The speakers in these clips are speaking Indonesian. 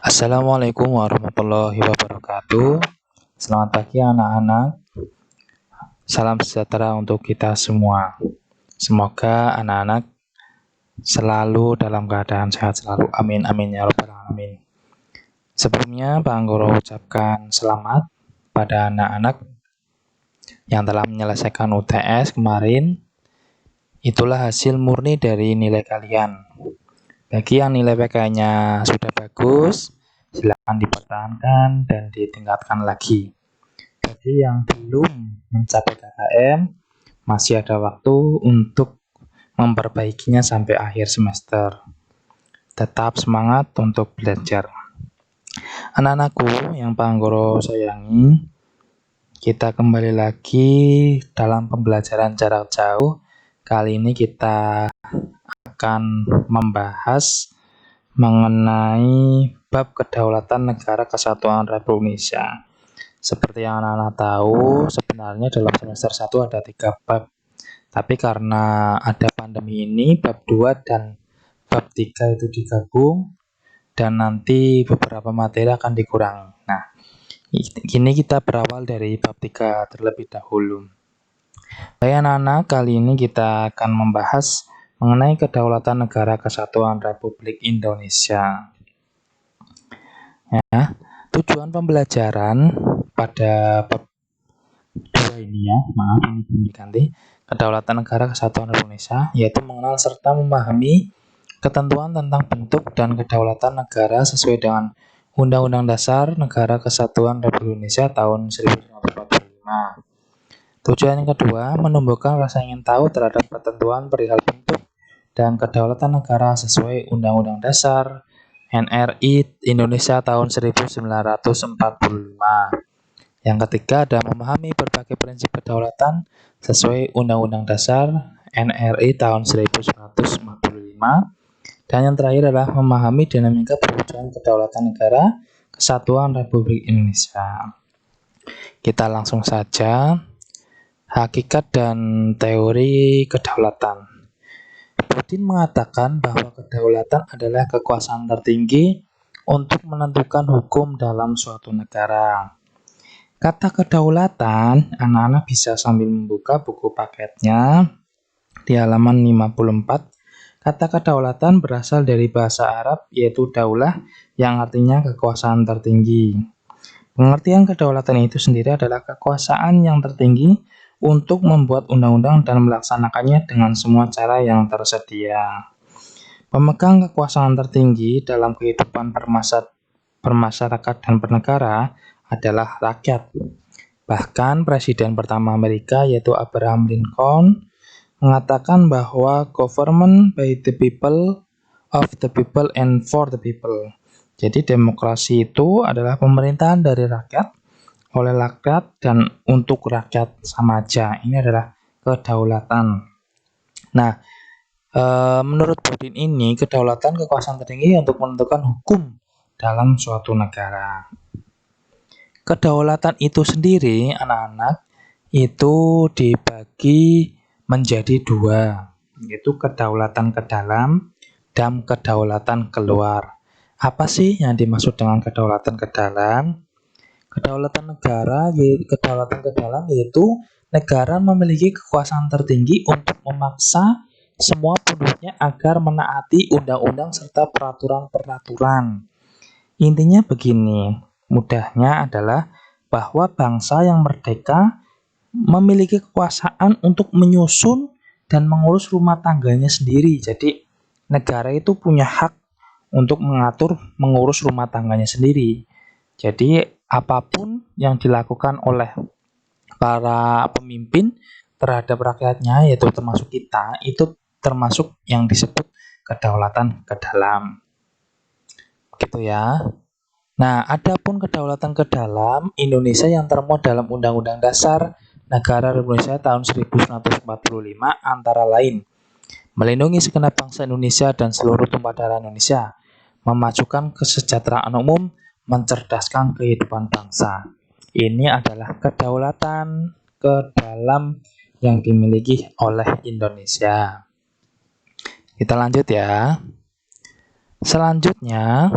Assalamualaikum warahmatullahi wabarakatuh. Selamat pagi anak-anak. Salam sejahtera untuk kita semua. Semoga anak-anak selalu dalam keadaan sehat selalu. Amin amin ya rabbal alamin. Sebelumnya Pak Anggoro ucapkan selamat pada anak-anak yang telah menyelesaikan UTS kemarin. Itulah hasil murni dari nilai kalian. Bagi yang nilai PK-nya sudah bagus, silakan dipertahankan dan ditingkatkan lagi. Bagi yang belum mencapai KKM, masih ada waktu untuk memperbaikinya sampai akhir semester. Tetap semangat untuk belajar. Anak-anakku yang Pak Anggoro sayangi, kita kembali lagi dalam pembelajaran jarak jauh. Kali ini kita akan membahas mengenai bab kedaulatan negara kesatuan Republik Indonesia. Seperti yang anak-anak tahu, sebenarnya dalam semester 1 ada 3 bab. Tapi karena ada pandemi ini, bab 2 dan bab 3 itu digabung, dan nanti beberapa materi akan dikurangi. Nah, ini kita berawal dari bab 3 terlebih dahulu. Baik anak-anak, kali ini kita akan membahas mengenai kedaulatan negara kesatuan Republik Indonesia. Ya, tujuan pembelajaran pada bab 2 ini diganti kedaulatan negara kesatuan Republik Indonesia, yaitu mengenal serta memahami ketentuan tentang bentuk dan kedaulatan negara sesuai dengan Undang-Undang Dasar Negara Kesatuan Republik Indonesia tahun 1945. Tujuan yang kedua, menumbuhkan rasa ingin tahu terhadap ketentuan perihal bentuk dan kedaulatan negara sesuai Undang-Undang Dasar NRI Indonesia tahun 1945. Yang ketiga ada memahami berbagai prinsip kedaulatan sesuai Undang-Undang Dasar NRI tahun 1945. Dan yang terakhir adalah memahami dinamika perwujudan kedaulatan negara kesatuan Republik Indonesia. Kita langsung saja. Hakikat dan teori kedaulatan. Budin mengatakan bahwa kedaulatan adalah kekuasaan tertinggi untuk menentukan hukum dalam suatu negara. Kata kedaulatan, anak-anak bisa sambil membuka buku paketnya di halaman 54. Kata kedaulatan berasal dari bahasa Arab yaitu daulah yang artinya kekuasaan tertinggi. Pengertian kedaulatan itu sendiri adalah kekuasaan yang tertinggi untuk membuat undang-undang dan melaksanakannya dengan semua cara yang tersedia. Pemegang kekuasaan tertinggi dalam kehidupan bermasyarakat dan bernegara adalah rakyat. Bahkan Presiden pertama Amerika yaitu Abraham Lincoln mengatakan bahwa government by the people, of the people, and for the people. Jadi demokrasi itu adalah pemerintahan dari rakyat, oleh rakyat, dan untuk rakyat sama aja. Ini adalah kedaulatan. Nah, menurut Budin ini, kedaulatan kekuasaan tertinggi untuk menentukan hukum dalam suatu negara. Kedaulatan itu sendiri, anak-anak, itu dibagi menjadi 2, yaitu kedaulatan ke dalam dan kedaulatan keluar. Apa sih yang dimaksud dengan kedaulatan ke dalam? Kedaulatan negara, kedaulatan ke dalam yaitu negara memiliki kekuasaan tertinggi untuk memaksa semua penduduknya agar menaati undang-undang serta peraturan-peraturan. Intinya begini, mudahnya adalah bahwa bangsa yang merdeka memiliki kekuasaan untuk menyusun dan mengurus rumah tangganya sendiri. Jadi negara itu punya hak untuk mengurus rumah tangganya sendiri. Jadi apapun yang dilakukan oleh para pemimpin terhadap rakyatnya, yaitu termasuk kita, itu termasuk yang disebut kedaulatan ke dalam. Gitu ya. Nah, adapun kedaulatan ke dalam Indonesia yang termuat dalam Undang-Undang Dasar Negara Republik Indonesia tahun 1945 antara lain melindungi segenap bangsa Indonesia dan seluruh tumpah darah Indonesia, memajukan kesejahteraan umum, mencerdaskan kehidupan bangsa. Ini adalah kedaulatan ke dalam yang dimiliki oleh Indonesia. Kita lanjut ya. Selanjutnya,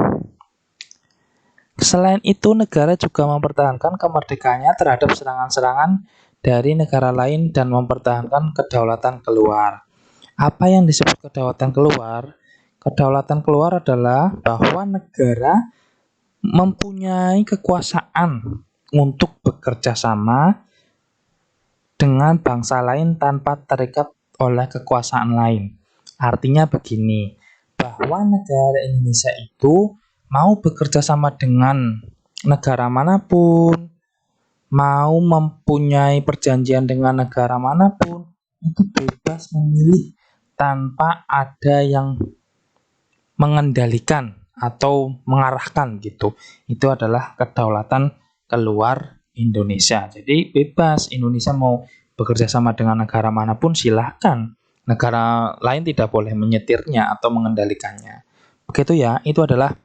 Selain itu, negara juga mempertahankan kemerdekaannya terhadap serangan-serangan dari negara lain dan mempertahankan kedaulatan keluar. Apa yang disebut kedaulatan keluar? Kedaulatan keluar adalah bahwa negara mempunyai kekuasaan untuk bekerja sama dengan bangsa lain tanpa terikat oleh kekuasaan lain. Artinya begini, bahwa negara Indonesia itu mau bekerja sama dengan negara manapun, mau mempunyai perjanjian dengan negara manapun, itu bebas memilih tanpa ada yang mengendalikan atau mengarahkan gitu. Itu adalah kedaulatan keluar Indonesia. Jadi bebas, Indonesia mau bekerja sama dengan negara manapun silahkan. Negara lain tidak boleh menyetirnya atau mengendalikannya. Begitu ya, itu adalah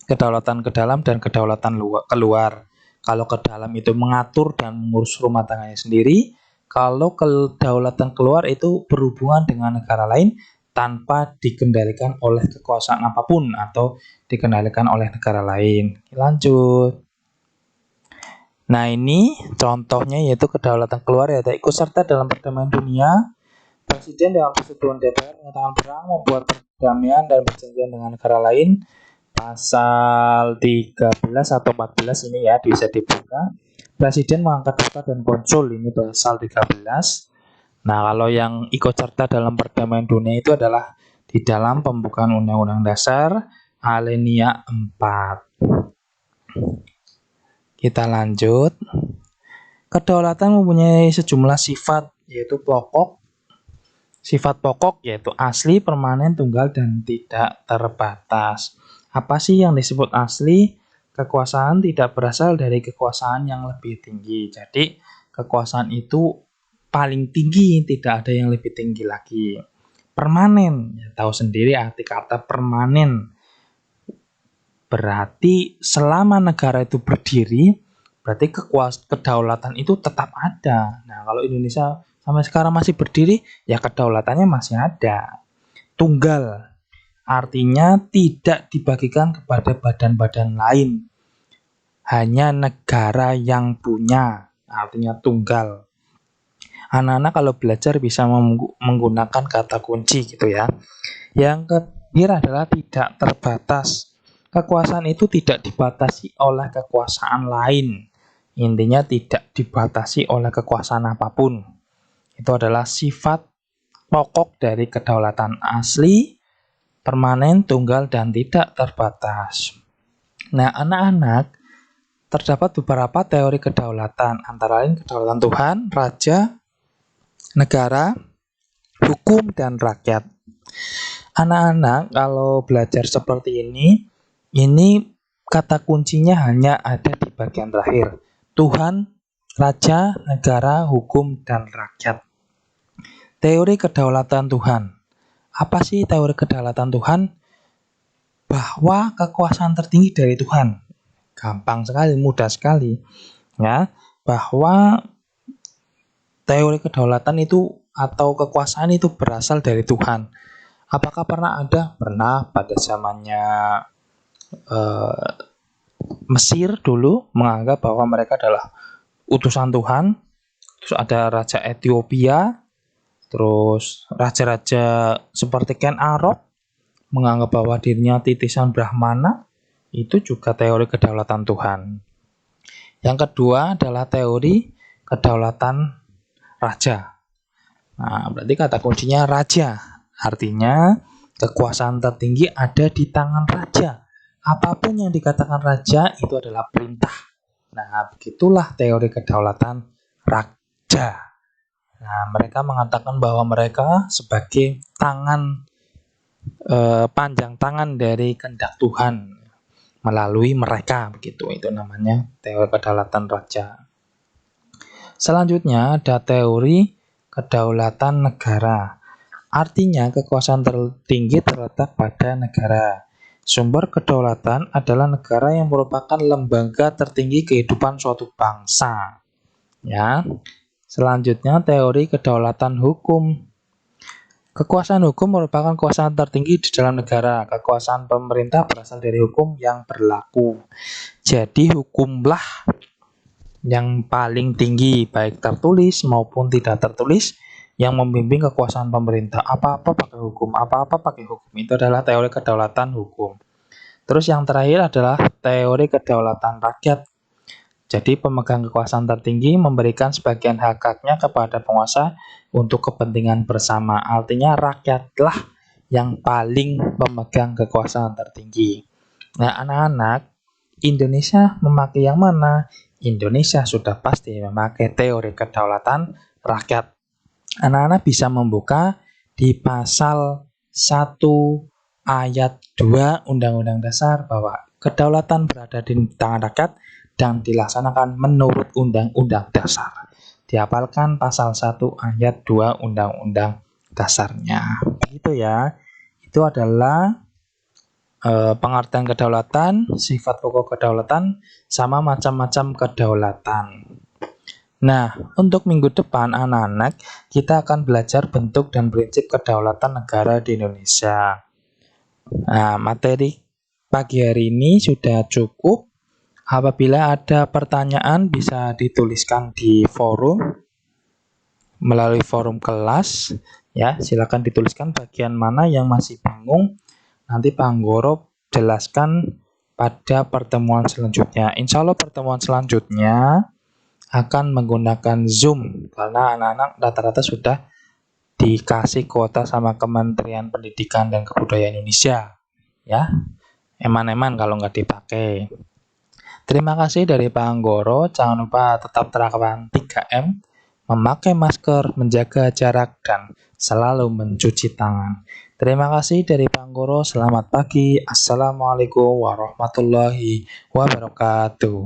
kedaulatan ke dalam dan kedaulatan keluar. Kalau ke dalam itu mengatur dan mengurus rumah tangganya sendiri, kalau kedaulatan keluar itu berhubungan dengan negara lain tanpa dikendalikan oleh kekuasaan apapun atau dikendalikan oleh negara lain. Lanjut. Nah, ini contohnya yaitu kedaulatan keluar, yaitu ikut serta dalam perdamaian dunia. Presiden dalam persetujuan DPR menyatakan perang, membuat perdamaian dan perjanjian dengan negara lain. Pasal 13 atau 14 ini ya bisa dibuka. Presiden mengangkat duta dan konsul, ini pasal 13. Nah, kalau yang ikut serta dalam perdamaian dunia itu adalah di dalam pembukaan Undang-Undang Dasar Alinea 4. Kita lanjut. Kedaulatan mempunyai sejumlah sifat, yaitu sifat pokok yaitu asli, permanen, tunggal, dan tidak terbatas. Apa sih yang disebut asli? Kekuasaan tidak berasal dari kekuasaan yang lebih tinggi. Jadi kekuasaan itu paling tinggi, tidak ada yang lebih tinggi lagi. Permanen, ya, tahu sendiri arti kata permanen. Berarti selama negara itu berdiri, berarti kedaulatan itu tetap ada. Nah, kalau Indonesia sampai sekarang masih berdiri, ya kedaulatannya masih ada. Tunggal, artinya tidak dibagikan kepada badan-badan lain. Hanya negara yang punya, artinya tunggal. Anak-anak kalau belajar bisa menggunakan kata kunci gitu ya. Yang ketiga adalah tidak terbatas. Kekuasaan itu tidak dibatasi oleh kekuasaan lain. Intinya tidak dibatasi oleh kekuasaan apapun. Itu adalah sifat pokok dari kedaulatan asli, permanen, tunggal, dan tidak terbatas. Nah, anak-anak, terdapat beberapa teori kedaulatan, antara lain kedaulatan Tuhan, Raja, negara, hukum, dan rakyat. Anak-anak kalau belajar seperti ini kata kuncinya hanya ada di bagian terakhir. Tuhan, Raja, negara, hukum, dan rakyat. Teori kedaulatan Tuhan. Apa sih teori kedaulatan Tuhan? Bahwa kekuasaan tertinggi dari Tuhan. Gampang sekali, mudah sekali. Ya, bahwa teori kedaulatan itu atau kekuasaan itu berasal dari Tuhan. Apakah pernah ada? Pernah pada zamannya Mesir dulu menganggap bahwa mereka adalah utusan Tuhan. Terus ada Raja Ethiopia, terus raja-raja seperti Ken Arok menganggap bahwa dirinya titisan Brahmana. Itu juga teori kedaulatan Tuhan. Yang kedua adalah teori kedaulatan raja. Nah, berarti kata kuncinya raja. Artinya kekuasaan tertinggi ada di tangan raja. Apapun yang dikatakan raja itu adalah perintah. Nah, begitulah teori kedaulatan raja. Nah, mereka mengatakan bahwa mereka sebagai panjang tangan dari kehendak Tuhan melalui mereka, begitu. Itu namanya teori kedaulatan raja. Selanjutnya ada teori kedaulatan negara. Artinya kekuasaan tertinggi terletak pada negara. Sumber kedaulatan adalah negara yang merupakan lembaga tertinggi kehidupan suatu bangsa. Ya. Selanjutnya teori kedaulatan hukum. Kekuasaan hukum merupakan kekuasaan tertinggi di dalam negara. Kekuasaan pemerintah berasal dari hukum yang berlaku. Jadi hukumlah yang paling tinggi, baik tertulis maupun tidak tertulis, yang membimbing kekuasaan pemerintah. Apa-apa pakai hukum, apa-apa pakai hukum. Itu adalah teori kedaulatan hukum. Terus yang terakhir adalah teori kedaulatan rakyat. Jadi pemegang kekuasaan tertinggi memberikan sebagian hak-haknya kepada penguasa untuk kepentingan bersama. Artinya rakyatlah yang paling pemegang kekuasaan tertinggi. Nah, anak-anak, Indonesia memakai yang mana? Indonesia sudah pasti memakai teori kedaulatan rakyat. Anak-anak bisa membuka di pasal 1 ayat 2 Undang-Undang Dasar bahwa kedaulatan berada di tangan rakyat dan dilaksanakan menurut Undang-Undang Dasar. Dihafalkan pasal 1 ayat 2 Undang-Undang Dasarnya. Begitu ya. Itu adalah pengertian kedaulatan, sifat pokok kedaulatan, sama macam-macam kedaulatan. Nah, untuk minggu depan anak-anak, kita akan belajar bentuk dan prinsip kedaulatan negara di Indonesia. Nah, materi pagi hari ini sudah cukup. Apabila ada pertanyaan bisa dituliskan di forum melalui forum kelas ya, silakan dituliskan bagian mana yang masih bingung. Nanti Pak Anggoro jelaskan pada pertemuan selanjutnya. Insya Allah pertemuan selanjutnya akan menggunakan Zoom karena anak-anak rata-rata sudah dikasih kuota sama Kementerian Pendidikan dan Kebudayaan Indonesia ya. Eman-eman kalau nggak dipakai. Terima kasih dari Pak Anggoro. Jangan lupa tetap terapkan 3M, memakai masker, menjaga jarak, dan selalu mencuci tangan. Terima kasih dari Pak Anggoro. Selamat pagi. Assalamualaikum warahmatullahi wabarakatuh.